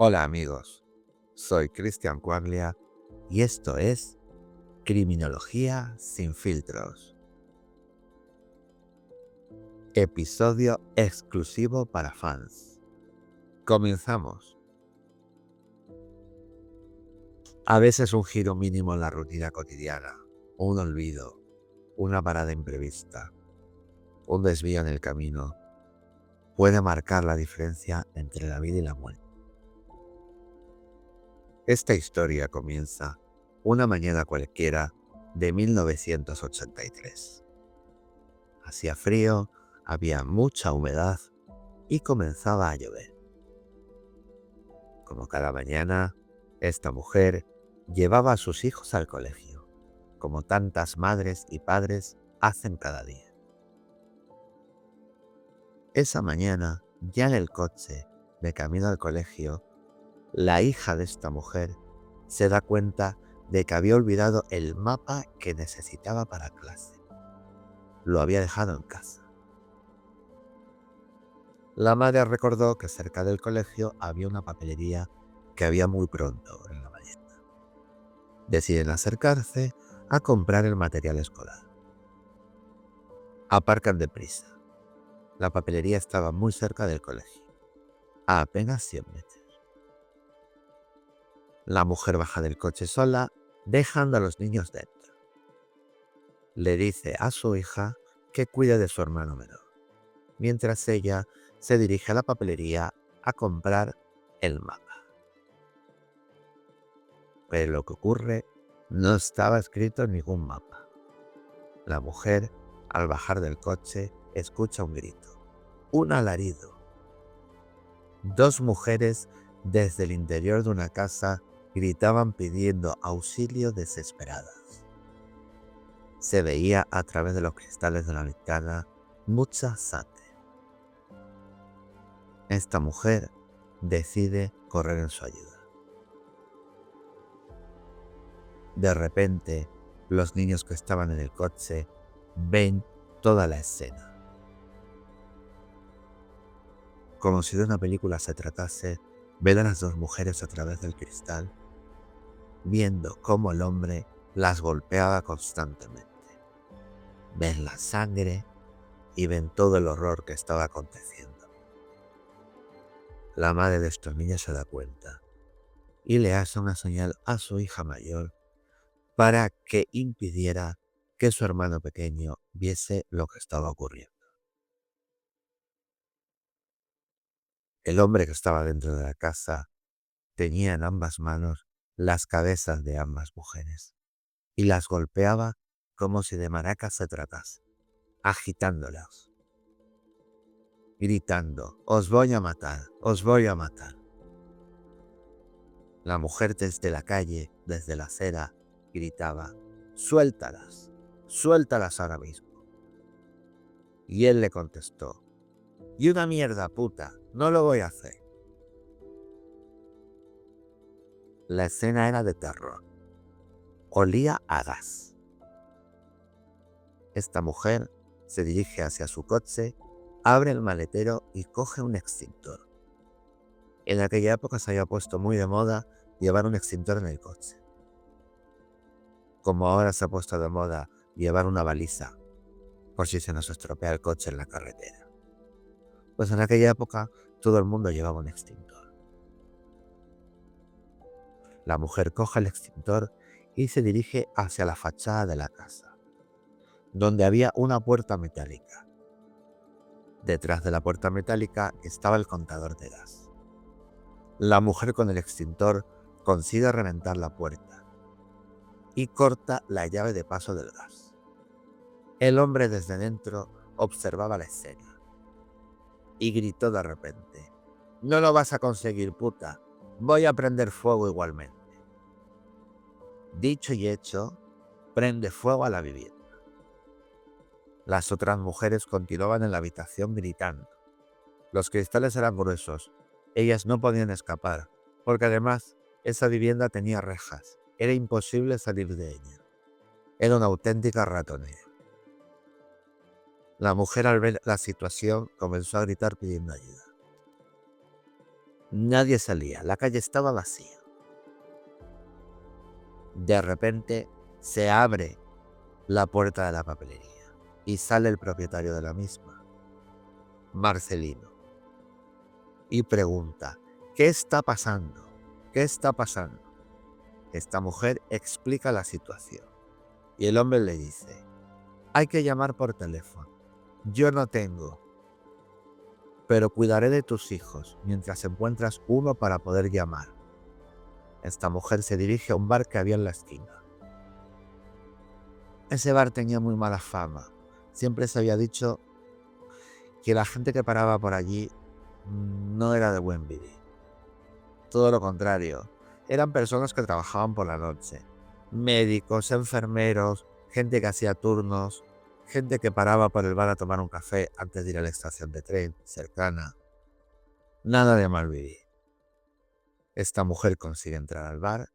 Hola amigos, soy Cristian Quaglia y esto es Criminología sin filtros, episodio exclusivo para fans. Comenzamos. A veces un giro mínimo en la rutina cotidiana, un olvido, una parada imprevista, un desvío en el camino, puede marcar la diferencia entre la vida y la muerte. Esta historia comienza una mañana cualquiera de 1983. Hacía frío, había mucha humedad y comenzaba a llover. Como cada mañana, esta mujer llevaba a sus hijos al colegio, como tantas madres y padres hacen cada día. Esa mañana, ya en el coche, de camino al colegio, la hija de esta mujer se da cuenta de que había olvidado el mapa que necesitaba para clase. Lo había dejado en casa. La madre recordó que cerca del colegio había una papelería que había muy pronto en la mañana. Deciden acercarse a comprar el material escolar. Aparcan deprisa. La papelería estaba muy cerca del colegio, a apenas 100 metros. La mujer baja del coche sola, dejando a los niños dentro. Le dice a su hija que cuide de su hermano menor, mientras ella se dirige a la papelería a comprar el mapa. Pero lo que ocurre, no estaba escrito en ningún mapa. La mujer, al bajar del coche, escucha un grito, un alarido. Dos mujeres desde el interior de una casa gritaban pidiendo auxilio desesperadas. Se veía a través de los cristales de la ventana mucha sangre. Esta mujer decide correr en su ayuda. De repente, los niños que estaban en el coche ven toda la escena. Como si de una película se tratase, ven a las dos mujeres a través del cristal, viendo cómo el hombre las golpeaba constantemente. Ven la sangre y ven todo el horror que estaba aconteciendo. La madre de estos niños se da cuenta y le hace una señal a su hija mayor para que impidiera que su hermano pequeño viese lo que estaba ocurriendo. El hombre que estaba dentro de la casa tenía en ambas manos las cabezas de ambas mujeres y las golpeaba como si de maracas se tratase, agitándolas, gritando: «Os voy a matar, os voy a matar». La mujer desde la calle, desde la acera, gritaba: «Suéltalas, suéltalas ahora mismo». Y él le contestó: «Y una mierda, puta, no lo voy a hacer». La escena era de terror. Olía a gas. Esta mujer se dirige hacia su coche, abre el maletero y coge un extintor. En aquella época se había puesto muy de moda llevar un extintor en el coche. Como ahora se ha puesto de moda llevar una baliza por si se nos estropea el coche en la carretera. Pues en aquella época todo el mundo llevaba un extintor. La mujer coge el extintor y se dirige hacia la fachada de la casa, donde había una puerta metálica. Detrás de la puerta metálica estaba el contador de gas. La mujer con el extintor consigue reventar la puerta y corta la llave de paso del gas. El hombre desde dentro observaba la escena y gritó de repente: «No lo vas a conseguir, puta. Voy a prender fuego igualmente». Dicho y hecho, prende fuego a la vivienda. Las otras mujeres continuaban en la habitación gritando. Los cristales eran gruesos. Ellas no podían escapar, porque además esa vivienda tenía rejas. Era imposible salir de ella. Era una auténtica ratonera. La mujer, al ver la situación, comenzó a gritar pidiendo ayuda. Nadie salía, la calle estaba vacía. De repente se abre la puerta de la papelería y sale el propietario de la misma, Marcelino, y pregunta: ¿qué está pasando? ¿Qué está pasando? Esta mujer explica la situación y el hombre le dice: hay que llamar por teléfono. Yo no tengo, pero cuidaré de tus hijos mientras encuentras uno para poder llamar. Esta mujer se dirige a un bar que había en la esquina. Ese bar tenía muy mala fama. Siempre se había dicho que la gente que paraba por allí no era de buen vivir. Todo lo contrario, eran personas que trabajaban por la noche. Médicos, enfermeros, gente que hacía turnos, gente que paraba por el bar a tomar un café antes de ir a la estación de tren cercana. Nada de mal vivir. Esta mujer consigue entrar al bar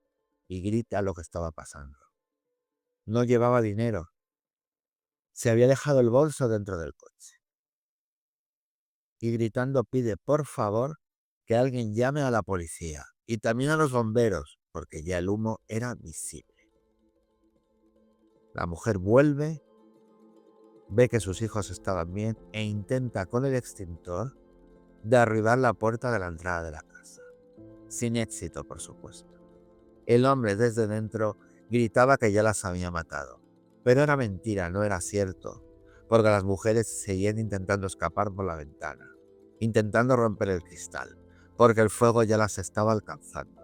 y grita lo que estaba pasando. No llevaba dinero. Se había dejado el bolso dentro del coche. Y gritando pide por favor que alguien llame a la policía y también a los bomberos, porque ya el humo era visible. La mujer vuelve, ve que sus hijos estaban bien e intenta con el extintor derribar la puerta de la entrada de la casa. Sin éxito, por supuesto. El hombre desde dentro gritaba que ya las había matado. Pero era mentira, no era cierto, porque las mujeres seguían intentando escapar por la ventana, intentando romper el cristal, porque el fuego ya las estaba alcanzando.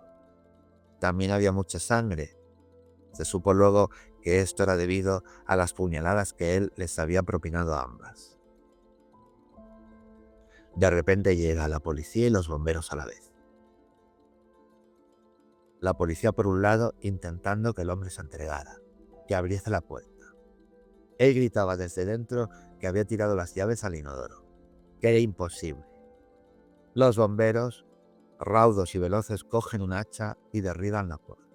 También había mucha sangre. Se supo luego que esto era debido a las puñaladas que él les había propinado a ambas. De repente llega la policía y los bomberos a la vez. La policía por un lado intentando que el hombre se entregara, que abriese la puerta. Él gritaba desde dentro que había tirado las llaves al inodoro, que era imposible. Los bomberos, raudos y veloces, cogen un hacha y derriban la puerta.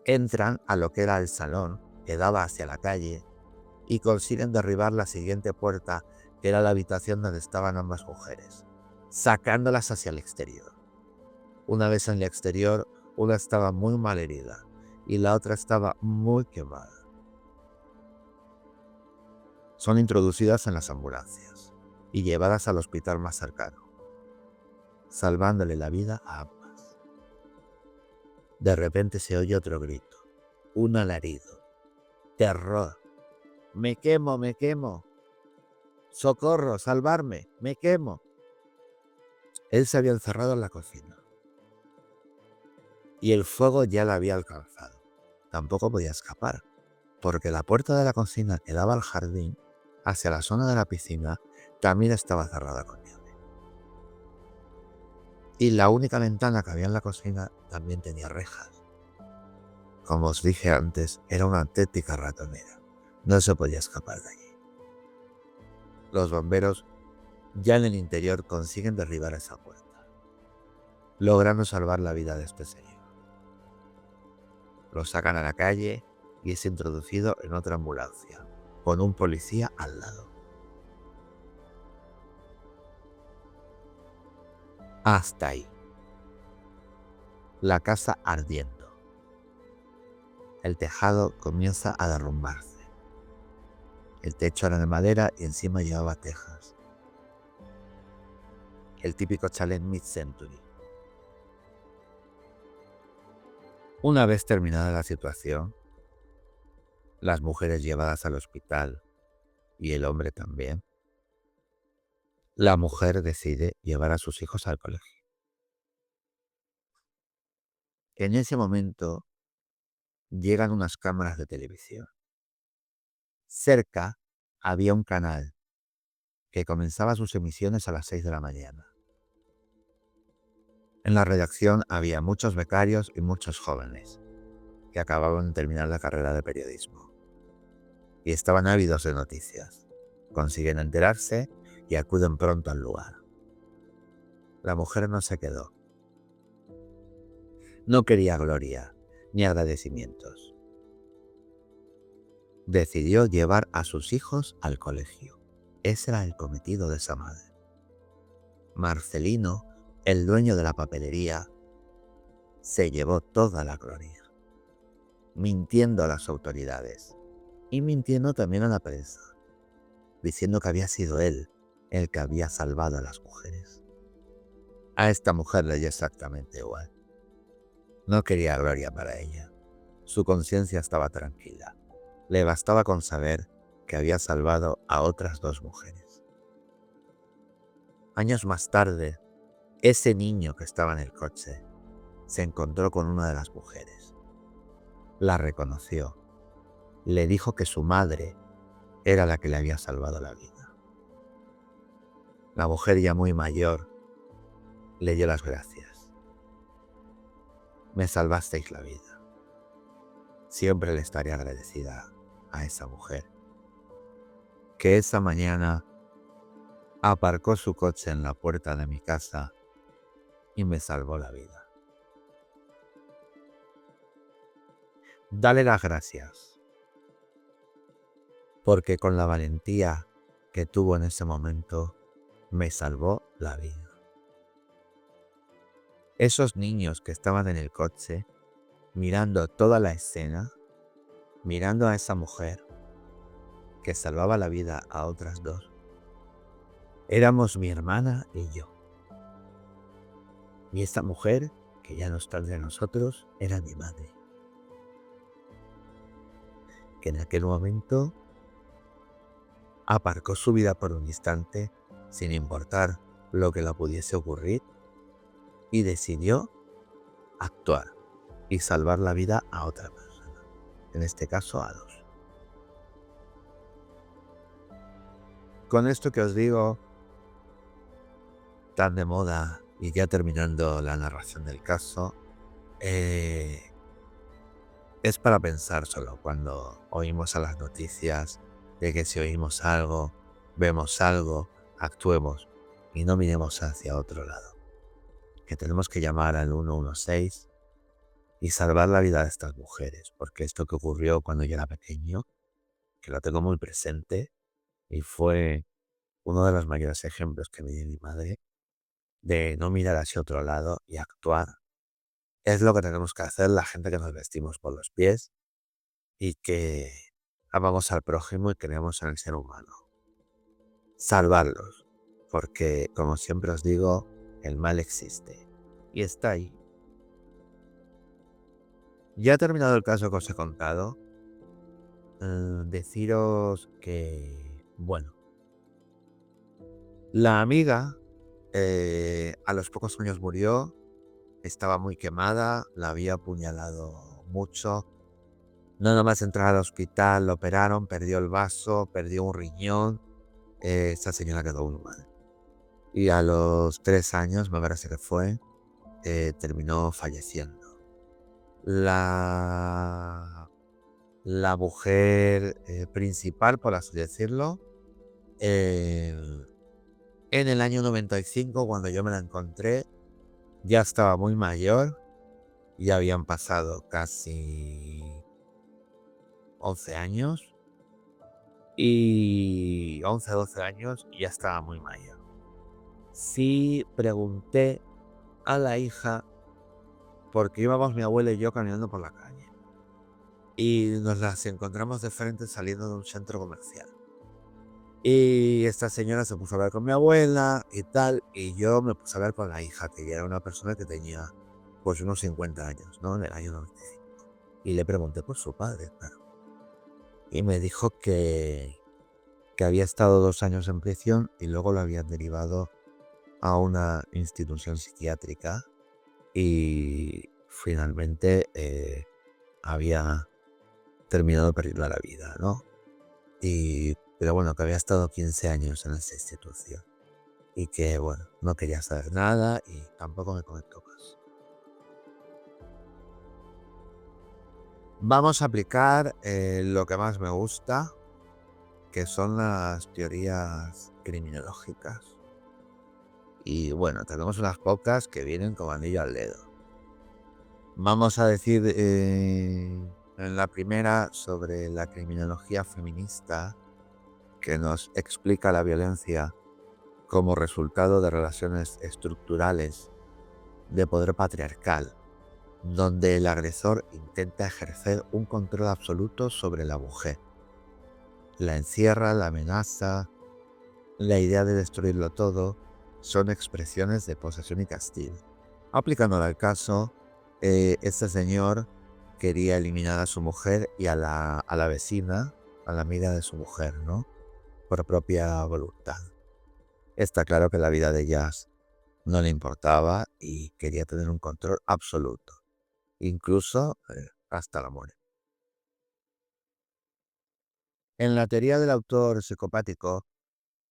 Entran a lo que era el salón, que daba hacia la calle, y consiguen derribar la siguiente puerta, que era la habitación donde estaban ambas mujeres, sacándolas hacia el exterior. Una vez en el exterior, una estaba muy mal herida y la otra estaba muy quemada. Son introducidas en las ambulancias y llevadas al hospital más cercano, salvándole la vida a ambas. De repente se oye otro grito, un alarido, terror. ¡Me quemo, me quemo! ¡Socorro, salvarme! ¡Me quemo! Él se había encerrado en la cocina y el fuego ya la había alcanzado. Tampoco podía escapar, porque la puerta de la cocina que daba al jardín, hacia la zona de la piscina, también estaba cerrada con llave. Y la única ventana que había en la cocina también tenía rejas. Como os dije antes, era una auténtica ratonera. No se podía escapar de allí. Los bomberos, ya en el interior, consiguen derribar esa puerta, logrando salvar la vida de este señor. Lo sacan a la calle y es introducido en otra ambulancia, con un policía al lado. Hasta ahí. La casa ardiendo. El tejado comienza a derrumbarse. El techo era de madera y encima llevaba tejas. El típico chalet mid-century. Una vez terminada la situación, las mujeres llevadas al hospital y el hombre también, la mujer decide llevar a sus hijos al colegio. En ese momento llegan unas cámaras de televisión. Cerca había un canal que comenzaba sus emisiones a las 6 de la mañana. En la redacción había muchos becarios y muchos jóvenes que acababan de terminar la carrera de periodismo y estaban ávidos de noticias. Consiguen enterarse y acuden pronto al lugar. La mujer no se quedó. No quería gloria ni agradecimientos. Decidió llevar a sus hijos al colegio. Ese era el cometido de esa madre. Marcelino el dueño de la papelería se llevó toda la gloria, mintiendo a las autoridades y mintiendo también a la prensa, diciendo que había sido él el que había salvado a las mujeres. A esta mujer le dio exactamente igual. No quería gloria para ella. Su conciencia estaba tranquila. Le bastaba con saber que había salvado a otras 2 mujeres. Años más tarde, ese niño que estaba en el coche se encontró con una de las mujeres. La reconoció. Le dijo que su madre era la que le había salvado la vida. La mujer, ya muy mayor, le dio las gracias. Me salvasteis la vida. Siempre le estaré agradecida a esa mujer, que esa mañana aparcó su coche en la puerta de mi casa y me salvó la vida. Dale las gracias, porque con la valentía que tuvo en ese momento, me salvó la vida. Esos niños que estaban en el coche, mirando toda la escena, mirando a esa mujer que salvaba la vida a otras 2, éramos mi hermana y yo. Y esta mujer, que ya no está entre nosotros, era mi madre, que en aquel momento aparcó su vida por un instante, sin importar lo que le pudiese ocurrir, y decidió actuar y salvar la vida a otra persona, en este caso a 2. Con esto que os digo, tan de moda y ya terminando la narración del caso, es para pensar solo cuando oímos a las noticias de que si oímos algo, vemos algo, actuemos y no miremos hacia otro lado. Que tenemos que llamar al 116 y salvar la vida de estas mujeres, porque esto que ocurrió cuando yo era pequeño, que lo tengo muy presente, y fue uno de los mayores ejemplos que me dio mi madre, de no mirar hacia otro lado y actuar. Es lo que tenemos que hacer la gente que nos vestimos por los pies y que amamos al prójimo y creemos en el ser humano. Salvarlos, porque como siempre os digo, el mal existe y está ahí. Ya he terminado el caso que os he contado. Deciros que, bueno, la amiga a los pocos años murió, estaba muy quemada, la había apuñalado mucho. Nada más entrar al hospital, la operaron, perdió el vaso, perdió un riñón. Esa señora quedó muy mal. Y a los 3 años, me parece que fue, terminó falleciendo. La mujer principal, por así decirlo, en el año 95, cuando yo me la encontré, ya estaba muy mayor, ya habían pasado casi 11 años, y 11 o 12 años y ya estaba muy mayor. Sí pregunté a la hija, porque íbamos mi abuela y yo caminando por la calle, y nos las encontramos de frente saliendo de un centro comercial. Y esta señora se puso a hablar con mi abuela y tal, y yo me puse a hablar con la hija, que ya era una persona que tenía pues unos 50 años, ¿no? En el año 95. Y le pregunté por su padre, claro. Y me dijo que había estado 2 años en prisión y luego lo habían derivado a una institución psiquiátrica y finalmente había terminado perdiendo la vida, ¿no? Pero bueno, que había estado 15 años en esa institución y que, bueno, no quería saber nada y tampoco me comentó más. Vamos a aplicar lo que más me gusta, que son las teorías criminológicas. Y bueno, tenemos unas pocas que vienen como anillo al dedo. Vamos a decir en la primera sobre la criminología feminista, que nos explica la violencia como resultado de relaciones estructurales de poder patriarcal, donde el agresor intenta ejercer un control absoluto sobre la mujer. La encierra, la amenaza, la idea de destruirlo todo, son expresiones de posesión y castigo. Aplicándolo al caso, este señor quería eliminar a su mujer y a la vecina, a la amiga de su mujer, ¿no? Por propia voluntad. Está claro que la vida de ellas no le importaba y quería tener un control absoluto, incluso hasta la muerte. En la teoría del autor psicopático,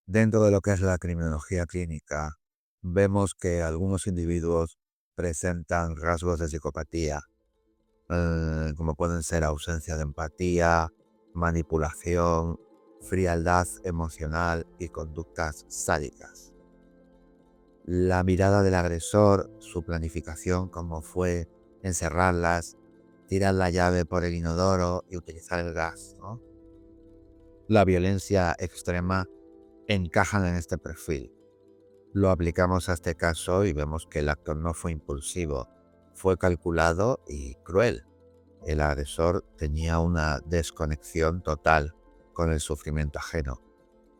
dentro de lo que es la criminología clínica, vemos que algunos individuos presentan rasgos de psicopatía, como pueden ser ausencia de empatía, manipulación, frialdad emocional y conductas sádicas. La mirada del agresor, su planificación, como fue encerrarlas, tirar la llave por el inodoro y utilizar el gas, ¿no? La violencia extrema encajan en este perfil. Lo aplicamos a este caso y vemos que el acto no fue impulsivo, fue calculado y cruel. El agresor tenía una desconexión total con el sufrimiento ajeno.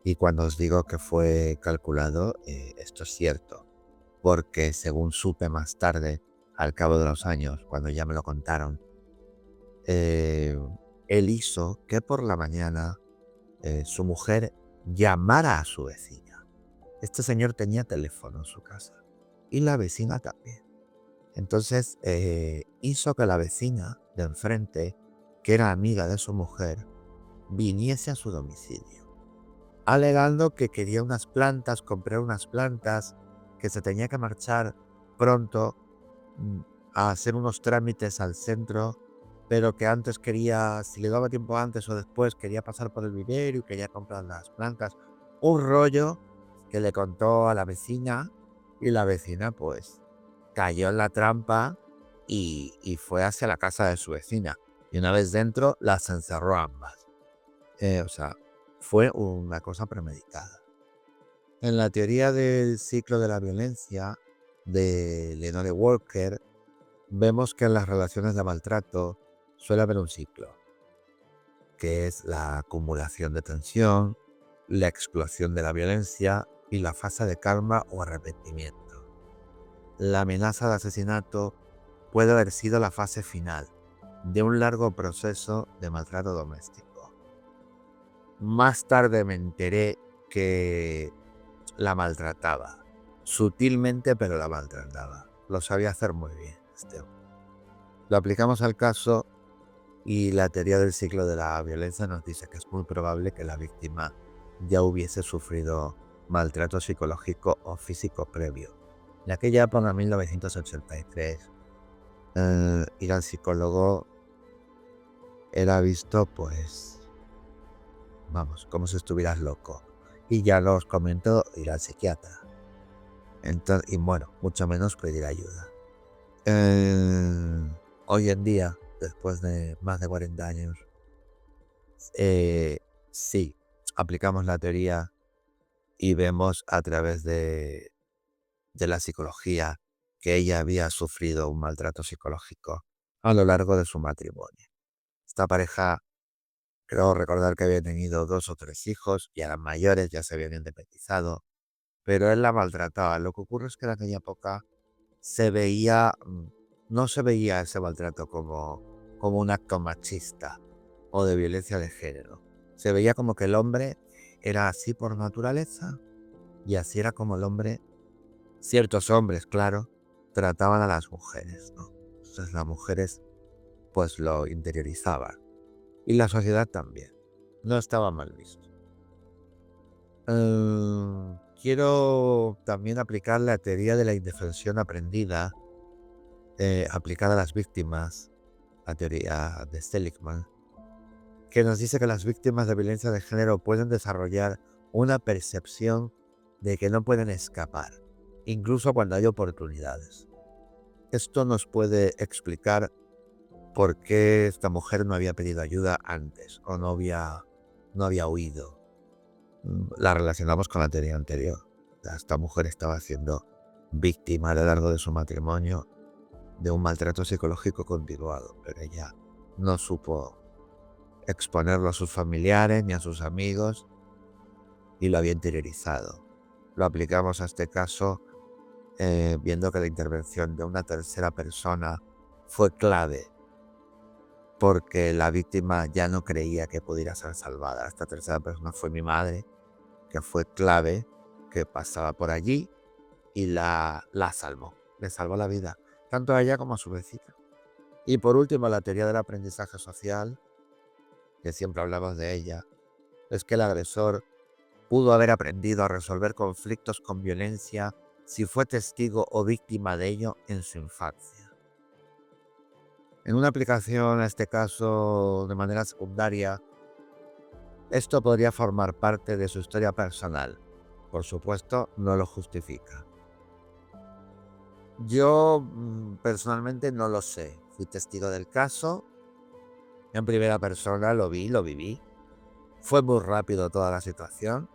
Y cuando os digo que fue calculado, esto es cierto, porque según supe más tarde, al cabo de los años, cuando ya me lo contaron, eh, él hizo que por la mañana su mujer llamara a su vecina. Este señor tenía teléfono en su casa y la vecina también. Entonces hizo que la vecina de enfrente, que era amiga de su mujer, viniese a su domicilio, alegando que quería unas plantas, comprar unas plantas, que se tenía que marchar pronto mm, a hacer unos trámites al centro, pero que antes quería, si le daba tiempo antes o después, quería pasar por el vivero y quería comprar las plantas. Un rollo que le contó a la vecina y la vecina pues cayó en la trampa y fue hacia la casa de su vecina. Y una vez dentro, las encerró ambas. O sea, fue una cosa premeditada. En la teoría del ciclo de la violencia de Lenore Walker, vemos que en las relaciones de maltrato suele haber un ciclo, que es la acumulación de tensión, la explosión de la violencia y la fase de calma o arrepentimiento. La amenaza de asesinato puede haber sido la fase final de un largo proceso de maltrato doméstico. Más tarde me enteré que la maltrataba, sutilmente, pero la maltrataba. Lo sabía hacer muy bien este hombre. Lo aplicamos al caso y la teoría del ciclo de la violencia nos dice que es muy probable que la víctima ya hubiese sufrido maltrato psicológico o físico previo. En aquella época, en 1983, ir al psicólogo era visto, pues, vamos, como si estuvieras loco. Y ya os comento, ir al psiquiatra. Entonces, y bueno, mucho menos pedir ayuda. Hoy en día, después de más de 40 años, sí, aplicamos la teoría y vemos a través de la psicología que ella había sufrido un maltrato psicológico a lo largo de su matrimonio. Esta pareja, creo recordar que había tenido 2 o 3 hijos, ya eran mayores, ya se habían independizado, pero él la maltrataba. Lo que ocurre es que en aquella época se veía, no se veía ese maltrato como un acto machista o de violencia de género. Se veía como que el hombre era así por naturaleza y así era como el hombre, ciertos hombres, claro, trataban a las mujeres, ¿no? Entonces las mujeres pues lo interiorizaban y la sociedad también. No estaba mal visto. Quiero también aplicar la teoría de la indefensión aprendida aplicada a las víctimas, la teoría de Seligman, que nos dice que las víctimas de violencia de género pueden desarrollar una percepción de que no pueden escapar, incluso cuando hay oportunidades. Esto nos puede explicar por qué esta mujer no había pedido ayuda antes o no había huido. La relacionamos con la teoría anterior. Esta mujer estaba haciendo víctima a lo largo de su matrimonio de un maltrato psicológico continuado, pero ella no supo exponerlo a sus familiares ni a sus amigos y lo había interiorizado. Lo aplicamos a este caso viendo que la intervención de una tercera persona fue clave porque la víctima ya no creía que pudiera ser salvada. Esta tercera persona fue mi madre, que fue clave, que pasaba por allí y la salvó. Le salvó la vida, tanto a ella como a su vecina. Y por último, la teoría del aprendizaje social, que siempre hablamos de ella, es que el agresor pudo haber aprendido a resolver conflictos con violencia si fue testigo o víctima de ello en su infancia. En una aplicación, a este caso de manera secundaria, esto podría formar parte de su historia personal. Por supuesto, no lo justifica. Yo personalmente no lo sé. Fui testigo del caso. En primera persona lo vi, lo viví. Fue muy rápido toda la situación.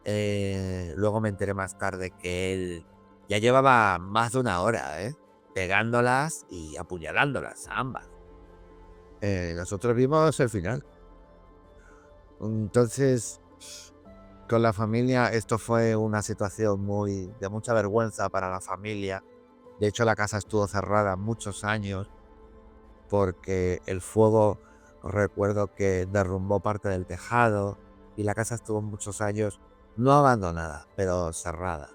Luego me enteré más tarde que él ya llevaba más de una hora, pegándolas y apuñalándolas a ambas. Nosotros vimos el final. Entonces, con la familia, esto fue una situación de mucha vergüenza para la familia. De hecho, la casa estuvo cerrada muchos años porque el fuego, recuerdo que derrumbó parte del tejado y la casa estuvo muchos años no abandonada, pero cerrada.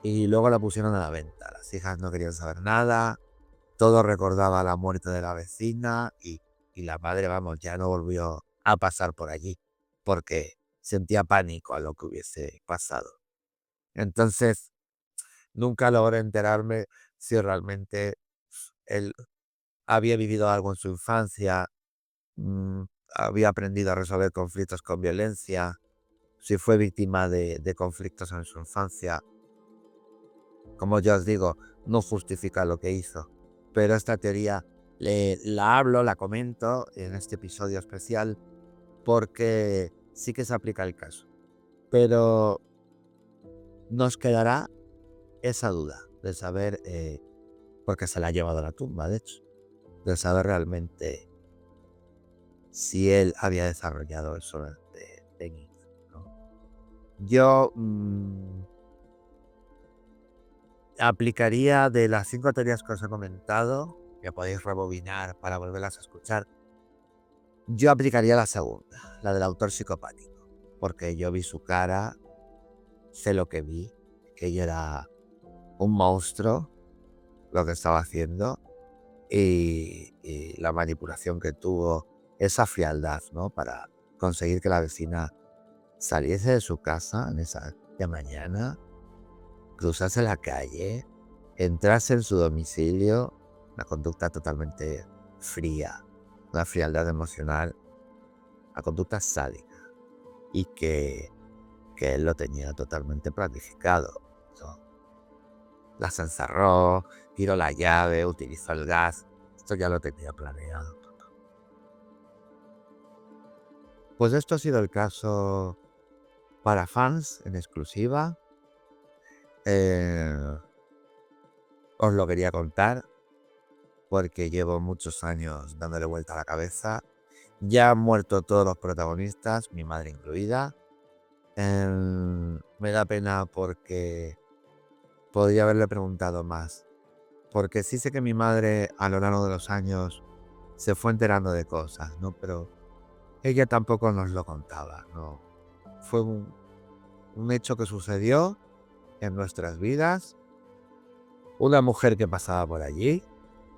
Y luego la pusieron a la venta. Las hijas no querían saber nada, todo recordaba la muerte de la vecina y la madre, vamos, ya no volvió a pasar por allí porque sentía pánico a lo que hubiese pasado. Entonces, nunca logré enterarme si realmente él había vivido algo en su infancia, mm, había aprendido a resolver conflictos con violencia, si fue víctima de conflictos en su infancia. Como ya os digo, no justifica lo que hizo, pero esta teoría la hablo, la comento en este episodio especial porque sí que se aplica el caso. Pero nos quedará esa duda de saber, porque se la ha llevado a la tumba, de hecho, de saber realmente si él había desarrollado eso de niño, ¿no? Yo aplicaría de las 5 teorías que os he comentado, que podéis rebobinar para volverlas a escuchar, yo aplicaría la segunda, la del autor psicopático, porque yo vi su cara, sé lo que vi, que ella era un monstruo, lo que estaba haciendo, y la manipulación que tuvo, esa frialdad, ¿no? Para conseguir que la vecina saliese de su casa en esa de mañana, cruzase la calle, entrase en su domicilio, una conducta totalmente fría, una frialdad emocional, una conducta sádica, y que él lo tenía totalmente planificado, ¿no? Las encerró, tiró la llave, utilizó el gas, esto ya lo tenía planeado. Pues esto ha sido el caso para fans en exclusiva. Eh, Os lo quería contar porque llevo muchos años dándole vuelta a la cabeza. Ya han muerto todos los protagonistas, mi madre incluida. Me da pena porque podría haberle preguntado más. Porque sí sé que mi madre a lo largo de los años se fue enterando de cosas, ¿no? Pero ella tampoco nos lo contaba, ¿no? Fue un hecho que sucedió en nuestras vidas. Una mujer que pasaba por allí,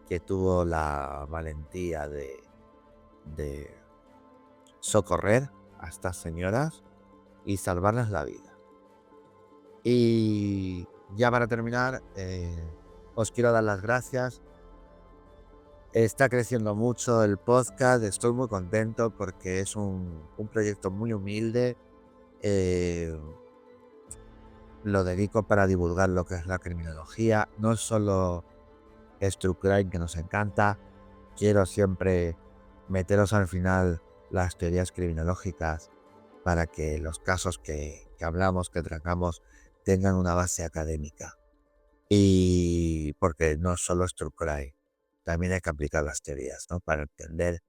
que tuvo la valentía de socorrer a estas señoras y salvarles la vida. Y ya para terminar, os quiero dar las gracias. Está creciendo mucho el podcast, estoy muy contento porque es un proyecto muy humilde. Lo dedico para divulgar lo que es la criminología, no solo es True Crime, que nos encanta. Quiero siempre meteros al final las teorías criminológicas para que los casos que hablamos, que tratamos, tengan una base académica. Y porque no solo es true crime, también hay que aplicar las teorías, ¿no? Para entender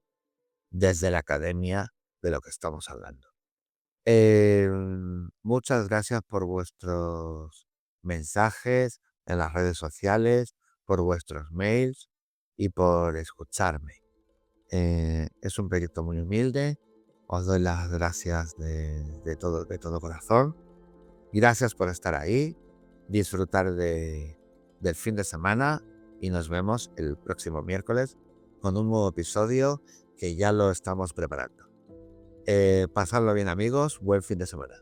desde la academia de lo que estamos hablando. Muchas gracias por vuestros mensajes en las redes sociales, por vuestros mails y por escucharme. Es un proyecto muy humilde. Os doy las gracias de todo corazón. Gracias por estar ahí. Disfrutar del fin de semana y nos vemos el próximo miércoles con un nuevo episodio que ya lo estamos preparando. Pasadlo bien, amigos. Buen fin de semana.